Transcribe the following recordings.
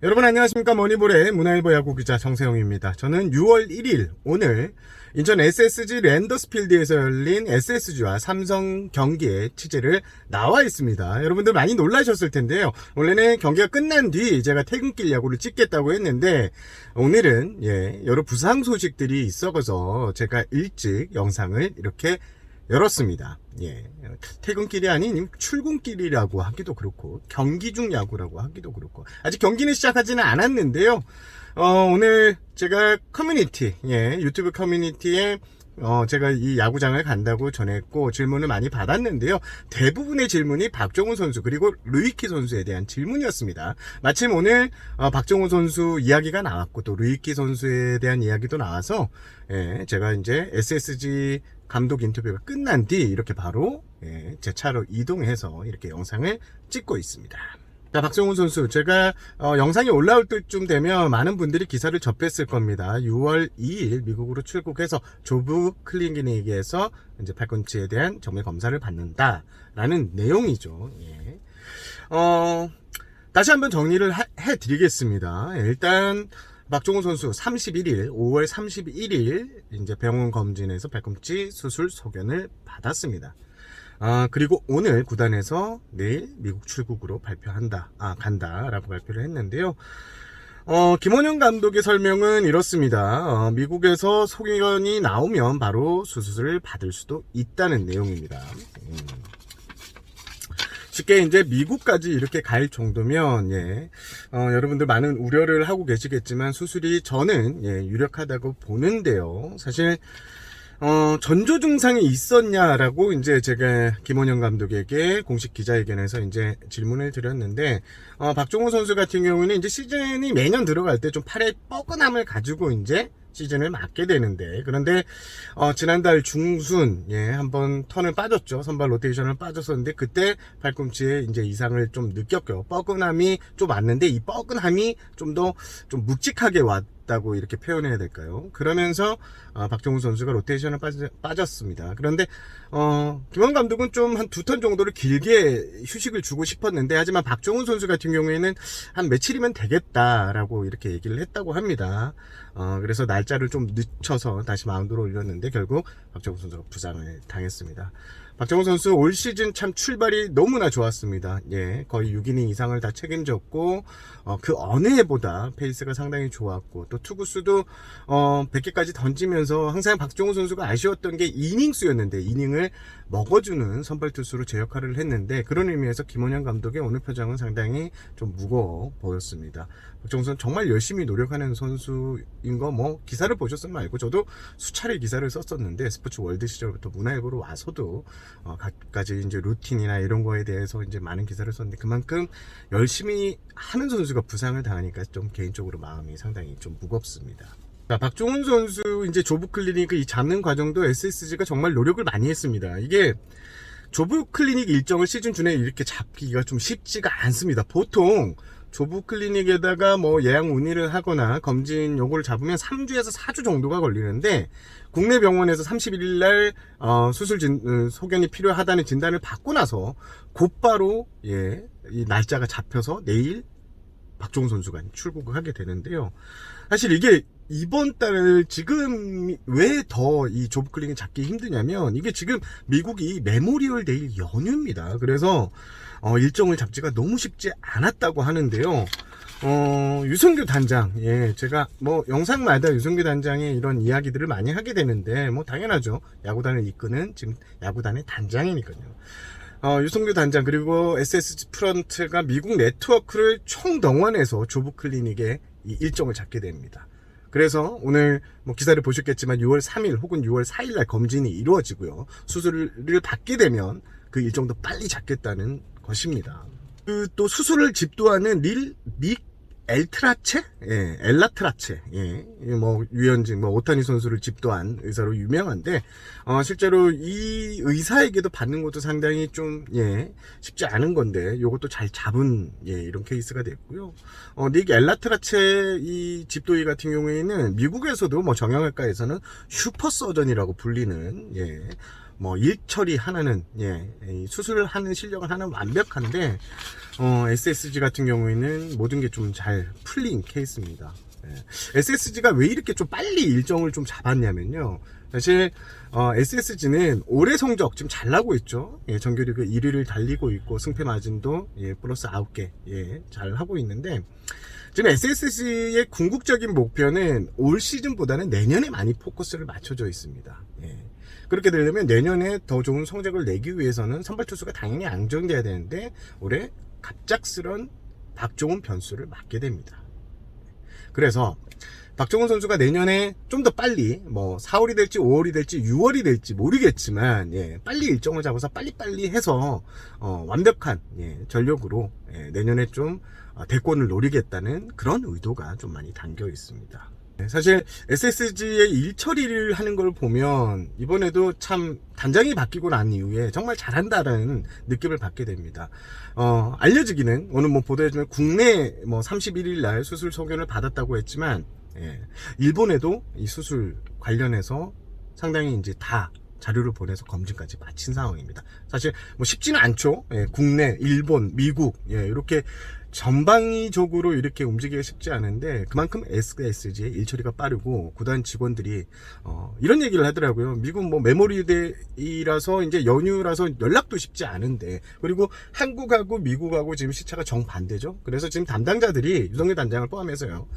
여러분 안녕하십니까. 머니볼의 문화일보 야구 기자 정세영입니다. 저는 6월 1일 오늘 인천 SSG 랜더스필드에서 열린 SSG와 삼성 경기에 취재를 나와 있습니다. 여러분들 많이 놀라셨을 텐데요. 원래는 경기가 끝난 뒤 제가 퇴근길 야구를 찍겠다고 했는데 오늘은 여러 부상 소식들이 있어서 제가 일찍 영상을 이렇게 열었습니다. 퇴근길이 아닌 출근길이라고 하기도 그렇고 경기 중 야구라고 하기도 그렇고 아직 경기는 시작하지는 않았는데요. 오늘 제가 커뮤니티 유튜브 커뮤니티에 제가 이 야구장을 간다고 전했고 질문을 많이 받았는데요. 대부분의 질문이 박정우 선수 그리고 루이키 선수에 대한 질문이었습니다. 마침 오늘 박정우 선수 이야기가 나왔고 또 루이키 선수에 대한 이야기도 나와서 제가 이제 SSG 감독 인터뷰가 끝난 뒤 이렇게 바로 제 차로 이동해서 이렇게 영상을 찍고 있습니다. 자, 박정우 선수, 제가 영상이 올라올 때쯤 되면 많은 분들이 기사를 접했을 겁니다. 6월 2일 미국으로 출국해서 조부 클리닉에서 이제 팔꿈치에 대한 정밀 검사를 받는다라는 내용이죠. 다시 한번 정리를 해드리겠습니다. 일단 박정우 선수 31일, 5월 31일 이제 병원 검진에서 팔꿈치 수술 소견을 받았습니다. 그리고 오늘 구단에서 내일 미국 출국으로 간다라고 발표를 했는데요. 김원형 감독의 설명은 이렇습니다. 미국에서 소견이 나오면 바로 수술을 받을 수도 있다는 내용입니다. 쉽게 이제 미국까지 이렇게 갈 정도면 여러분들 많은 우려를 하고 계시겠지만 수술이 저는 유력하다고 보는데요. 사실 전조 증상이 있었냐라고 이제 제가 김원형 감독에게 공식 기자회견에서 이제 질문을 드렸는데 박정우 선수 같은 경우는 이제 시즌이 매년 들어갈 때 좀 팔에 뻐근함을 가지고 이제 시즌을 맞게 되는데 그런데 지난달 중순 한번 턴을 빠졌죠. 선발 로테이션을 빠졌었는데 그때 팔꿈치에 이제 이상을 좀 느꼈고요. 뻐근함이 좀 왔는데 이 뻐근함이 좀 더 좀 묵직하게 왔다고 이렇게 표현해야 될까요? 그러면서 박정우 선수가 로테이션을 빠졌습니다. 그런데 김원 감독은 좀 한 2턴 정도를 길게 휴식을 주고 싶었는데 하지만 박정우 선수 같은 경우에는 한 며칠이면 되겠다라고 이렇게 얘기를 했다고 합니다. 그래서 날짜를 좀 늦춰서 다시 마운드로 올렸는데 결국 박정우 선수가 부상을 당했습니다. 박정우 선수 올 시즌 참 출발이 너무나 좋았습니다. 거의 6이닝 이상을 다 책임졌고 그 어느 해보다 페이스가 상당히 좋았고 또 투구수도 100개까지 던지면서 항상 박정우 선수가 아쉬웠던 게 이닝수였는데 이닝을 먹어주는 선발 투수로 제 역할을 했는데 그런 의미에서 김원형 감독의 오늘 표정은 상당히 좀 무거워 보였습니다. 박정우 선수 정말 열심히 노력하는 선수인 거 기사를 보셨으면 알고 저도 수차례 기사를 썼었는데 스포츠 월드 시절부터 문화일보로 와서도 갖가지 이제 루틴이나 이런 거에 대해서 이제 많은 기사를 썼는데 그만큼 열심히 하는 선수가 부상을 당하니까 좀 개인적으로 마음이 상당히 좀 무겁습니다. 자, 박종훈 선수 이제 조부 클리닉 이 잡는 과정도 SSG가 정말 노력을 많이 했습니다. 이게 조부 클리닉 일정을 시즌 중에 이렇게 잡기가 좀 쉽지가 않습니다. 보통 조부 클리닉에다가 예약 문의를 하거나 검진 요거를 잡으면 3주에서 4주 정도가 걸리는데 국내 병원에서 31일 날 수술 소견이 필요하다는 진단을 받고 나서 곧바로 이 날짜가 잡혀서 내일 박종훈 선수가 출국을 하게 되는데요. 사실 이게 이번 달 지금 왜 더 이 조부 클리닉 잡기 힘드냐면 이게 지금 미국이 메모리얼 데이 연휴입니다. 그래서 일정을 잡지가 너무 쉽지 않았다고 하는데요. 유성규 단장, 제가 영상마다 유성규 단장의 이런 이야기들을 많이 하게 되는데 당연하죠. 야구단을 이끄는 지금 야구단의 단장이니까요. 유성규 단장 그리고 SSG 프런트가 미국 네트워크를 총동원해서 조부 클리닉의 이 일정을 잡게 됩니다. 그래서 오늘 기사를 보셨겠지만 6월 3일 혹은 6월 4일 날 검진이 이루어지고요. 수술을 받게 되면 그 일정도 빨리 잡겠다는 것입니다. 또 수술을 집도하는 엘라트라체, 유현진, 오타니 선수를 집도한 의사로 유명한데, 실제로 이 의사에게도 받는 것도 상당히 좀, 쉽지 않은 건데, 요것도 잘 잡은, 이런 케이스가 됐고요. 엘라트라체 이 집도의 같은 경우에는 미국에서도 정형외과에서는 슈퍼서전이라고 불리는, 뭐 일 처리 하나는 이 수술을 하는 실력을 하는 완벽한데 SSG 같은 경우에는 모든 게 좀 잘 풀린 케이스입니다. SSG가 왜 이렇게 좀 빨리 일정을 좀 잡았냐면요. 사실 SSG는 올해 성적 지금 잘 나고 있죠. 정규리그 1위를 달리고 있고 승패 마진도 플러스 9개 잘 하고 있는데, 지금 SSG의 궁극적인 목표는 올 시즌보다는 내년에 많이 포커스를 맞춰져 있습니다. 그렇게 되려면 내년에 더 좋은 성적을 내기 위해서는 선발 투수가 당연히 안정돼야 되는데 올해 갑작스런 박종훈 변수를 맞게 됩니다. 그래서 박종훈 선수가 내년에 좀 더 빨리 뭐 4월이 될지 5월이 될지 6월이 될지 모르겠지만 빨리 일정을 잡아서 빨리빨리 해서 완벽한 전력으로 내년에 좀 대권을 노리겠다는 그런 의도가 좀 많이 담겨 있습니다. 사실 SSG의 일 처리를 하는 걸 보면 이번에도 참 단장이 바뀌고 난 이후에 정말 잘한다는 느낌을 받게 됩니다. 알려지기는 오늘 뭐 보도해주면 국내 뭐 31일 날 수술 소견을 받았다고 했지만 일본에도 이 수술 관련해서 상당히 이제 다 자료를 보내서 검진까지 마친 상황입니다. 사실 뭐 쉽지는 않죠. 국내, 일본, 미국 이렇게 전방위적으로 이렇게 움직이기가 쉽지 않은데 그만큼 SSG의 일처리가 빠르고 구단 직원들이 이런 얘기를 하더라고요. 미국 뭐 메모리데이라서 이제 연휴라서 연락도 쉽지 않은데, 그리고 한국하고 미국하고 지금 시차가 정반대죠. 그래서 지금 담당자들이 유성열 단장을 포함해서요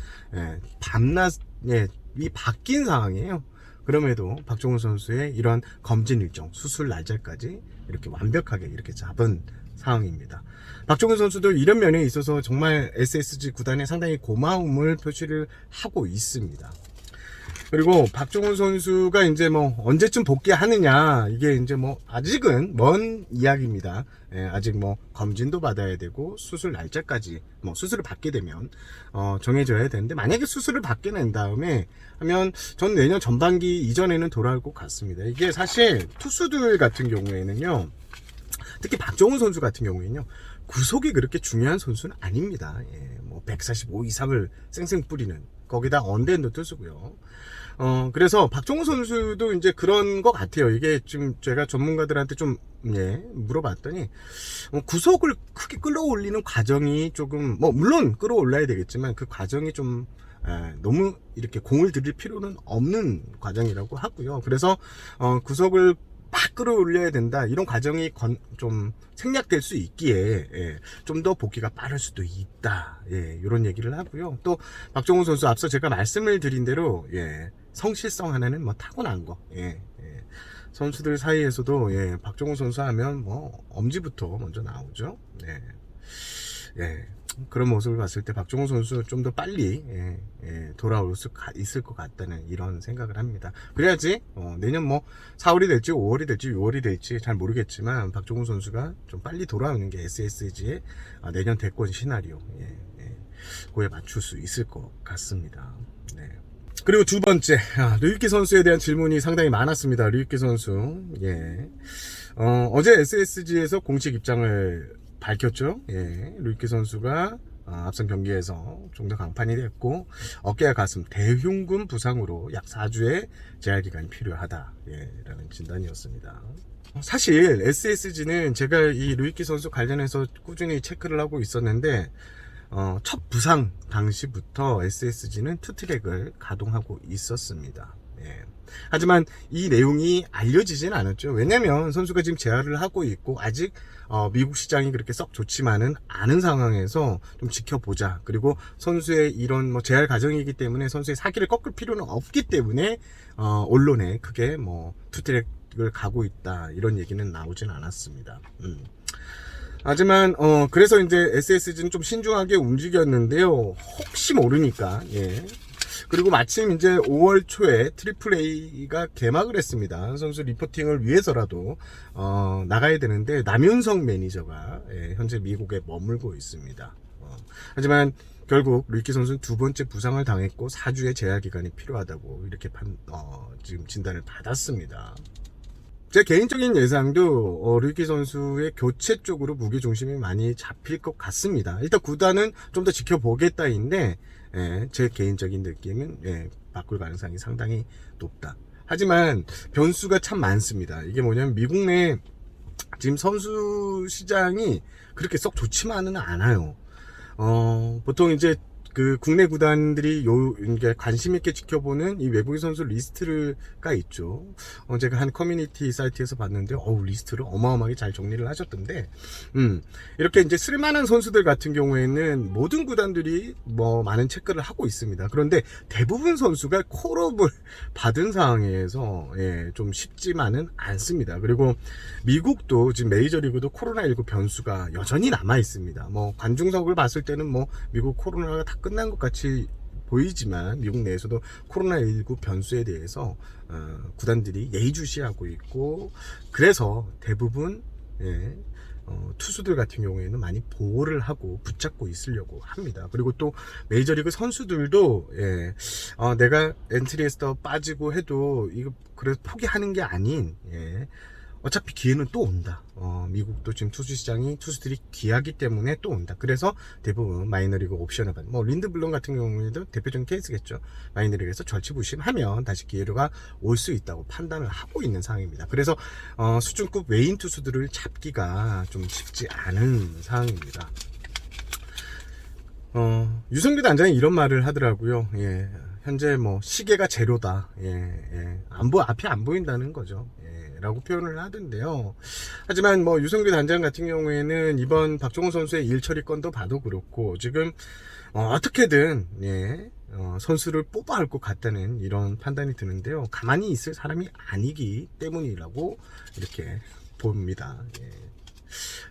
밤낮 이 바뀐 상황이에요. 그럼에도 박종훈 선수의 이런 검진 일정, 수술 날짜까지 이렇게 완벽하게 이렇게 잡은 상황입니다. 박종훈 선수도 이런 면에 있어서 정말 SSG 구단에 상당히 고마움을 표시를 하고 있습니다. 그리고 박종훈 선수가 이제 뭐 언제쯤 복귀하느냐, 이게 이제 뭐 아직은 먼 이야기입니다. 아직 뭐 검진도 받아야 되고 수술 날짜까지 뭐 수술을 받게 되면 정해져야 되는데, 만약에 수술을 받게 된 다음에 하면 전 내년 전반기 이전에는 돌아올 것 같습니다. 이게 사실 투수들 같은 경우에는요, 특히 박종훈 선수 같은 경우에는요, 구속이 그렇게 중요한 선수는 아닙니다. 뭐 145 이상을 쌩쌩 뿌리는, 거기다 언더핸드 투수고요. 그래서 박종훈 선수도 이제 그런 것 같아요. 이게 지금 제가 전문가들한테 좀 물어봤더니 구속을 크게 끌어올리는 과정이 조금 뭐 물론 끌어올라야 되겠지만 그 과정이 좀 너무 이렇게 공을 들일 필요는 없는 과정이라고 하고요. 그래서 구속을 막 끌어올려야 된다, 이런 과정이 좀 생략될 수 있기에 좀 더 복귀가 빠를 수도 있다, 이런 얘기를 하고요. 또 박종훈 선수 앞서 제가 말씀을 드린 대로 성실성 하나는 뭐 타고난 거, 선수들 사이에서도 박종훈 선수 하면 뭐 엄지부터 먼저 나오죠. 그런 모습을 봤을 때 박종훈 선수 좀 더 빨리 돌아올 수 있을 것 같다는 이런 생각을 합니다. 그래야지 내년 뭐 4월이 될지 5월이 될지 6월이 될지 잘 모르겠지만 박종훈 선수가 좀 빨리 돌아오는 게 SSG의 내년 대권 시나리오 그에 맞출 수 있을 것 같습니다. 그리고 두 번째, 류익기 선수에 대한 질문이 상당히 많았습니다. 류익기 선수, 어제 SSG에서 공식 입장을 밝혔죠. 류익기 선수가 앞선 경기에서 좀 더 강판이 됐고 어깨와 가슴 대흉근 부상으로 약 4주의 재활 기간이 필요하다, 라는 진단이었습니다. 사실 SSG는 제가 이 류익기 선수 관련해서 꾸준히 체크를 하고 있었는데 첫 부상 당시부터 SSG는 투트랙을 가동하고 있었습니다. 하지만 이 내용이 알려지진 않았죠. 왜냐면 선수가 지금 재활을 하고 있고 아직 미국 시장이 그렇게 썩 좋지만은 않은 상황에서 좀 지켜보자. 그리고 선수의 이런 뭐 재활 과정이기 때문에 선수의 사기를 꺾을 필요는 없기 때문에 언론에 크게 뭐 투트랙을 가고 있다, 이런 얘기는 나오진 않았습니다. 하지만 그래서 이제 SSG는 좀 신중하게 움직였는데요. 혹시 모르니까. 그리고 마침 이제 5월 초에 트리플 A가 개막을 했습니다. 선수 리포팅을 위해서라도 나가야 되는데 남윤성 매니저가 현재 미국에 머물고 있습니다. 하지만 결국 류익기 선수는 두 번째 부상을 당했고 4주의 재활 기간이 필요하다고 이렇게 지금 진단을 받았습니다. 제 개인적인 예상도 류익기 선수의 교체 쪽으로 무게 중심이 많이 잡힐 것 같습니다. 일단 구단은 좀 더 지켜보겠다인데 제 개인적인 느낌은 바꿀 가능성이 상당히 높다. 하지만 변수가 참 많습니다. 이게 뭐냐면 미국 내 지금 선수 시장이 그렇게 썩 좋지만은 않아요. 보통 이제 그 국내 구단들이 이게 관심 있게 지켜보는 이 외국인 선수 리스트가 있죠. 제가 한 커뮤니티 사이트에서 봤는데, 리스트를 어마어마하게 잘 정리를 하셨던데, 이렇게 이제 쓸만한 선수들 같은 경우에는 모든 구단들이 뭐 많은 체크를 하고 있습니다. 그런데 대부분 선수가 콜업을 받은 상황에서 좀 쉽지만은 않습니다. 그리고 미국도 지금 메이저리그도 코로나19 변수가 여전히 남아 있습니다. 뭐 관중석을 봤을 때는 뭐 미국 코로나가 다 끝난 것 같이 보이지만 미국 내에서도 코로나19 변수에 대해서 구단들이 예의주시하고 있고, 그래서 대부분 투수들 같은 경우에는 많이 보호를 하고 붙잡고 있으려고 합니다. 그리고 또 메이저리그 선수들도 내가 엔트리에서 빠지고 해도 이거 그래서 포기하는 게 아닌, 어차피 기회는 또 온다. 미국도 지금 투수 시장이 투수들이 귀하기 때문에 또 온다. 그래서 대부분 마이너리그 옵션을 받는, 뭐 린드블럼 같은 경우에도 대표적인 케이스겠죠. 마이너리그에서 절치부심하면 다시 기회가 올 수 있다고 판단을 하고 있는 상황입니다. 그래서 수준급 외인 투수들을 잡기가 좀 쉽지 않은 상황입니다. 유성규 단장이 이런 말을 하더라고요. 현재 뭐 시계가 제로다. 앞이 안 보인다는 거죠. 라고 표현을 하던데요. 하지만 뭐 유성규 단장 같은 경우에는 이번 박종훈 선수의 일처리 건도 봐도 그렇고, 지금 어떻게든 선수를 뽑아야 할 것 같다는 이런 판단이 드는데요. 가만히 있을 사람이 아니기 때문이라고 이렇게 봅니다.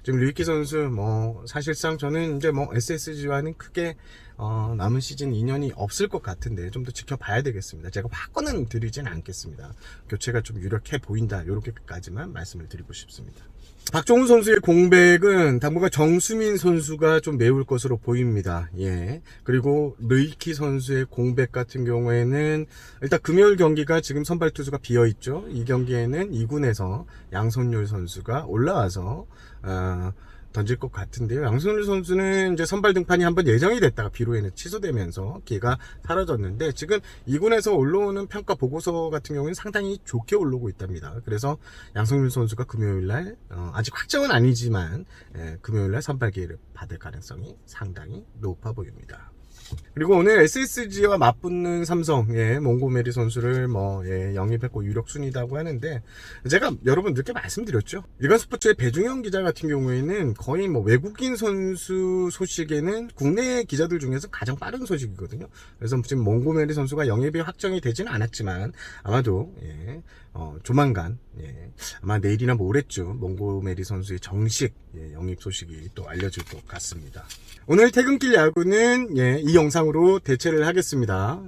지금 류익기 선수 뭐 사실상 저는 이제 뭐 SSG와는 크게 남은 시즌 2년이 없을 것 같은데 좀 더 지켜봐야 되겠습니다. 제가 확고는 드리진 않겠습니다. 교체가 좀 유력해 보인다, 이렇게까지만 말씀을 드리고 싶습니다. 박종훈 선수의 공백은 당분간 정수민 선수가 좀 메울 것으로 보입니다. 그리고 르이키 선수의 공백 같은 경우에는 일단 금요일 경기가 지금 선발 투수가 비어 있죠. 이 경기에는 2군에서 양선율 선수가 올라와서 던질 것 같은데요. 양선율 선수는 이제 선발 등판이 한번 예정이 됐다가 비로에는 취소되면서 기회가 사라졌는데, 지금 2군에서 올라오는 평가 보고서 같은 경우는 상당히 좋게 올라오고 있답니다. 그래서 양선율 선수가 금요일날 아직 확정은 아니지만 금요일날 선발 기회를 받을 가능성이 상당히 높아 보입니다. 그리고 오늘 SSG와 맞붙는 삼성, 몽고메리 선수를 영입했고 유력 순위다고 하는데, 제가 여러분들께 말씀드렸죠. 일간 스포츠의 배중현 기자 같은 경우에는 거의 뭐 외국인 선수 소식에는 국내 기자들 중에서 가장 빠른 소식이거든요. 그래서 지금 몽고메리 선수가 영입이 확정이 되지는 않았지만 아마도 조만간, 아마 내일이나 모레쯤 몽고메리 선수의 정식 영입 소식이 또 알려질 것 같습니다. 오늘 퇴근길 야구는 이 영상으로 대체를 하겠습니다.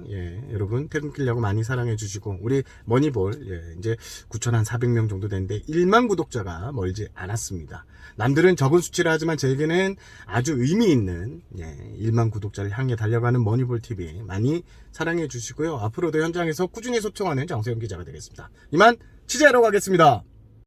여러분 퇴근길 야구 많이 사랑해 주시고, 우리 머니볼 이제 9,400명 정도 되는데 1만 구독자가 멀지 않았습니다. 남들은 적은 수치라 하지만 저에게는 아주 의미 있는 1만 구독자를 향해 달려가는 머니볼 TV 많이 사랑해 주시고요. 앞으로도 현장에서 꾸준히 소통하는 정세영 기자가 되겠습니다. 이만 취재하러 가겠습니다.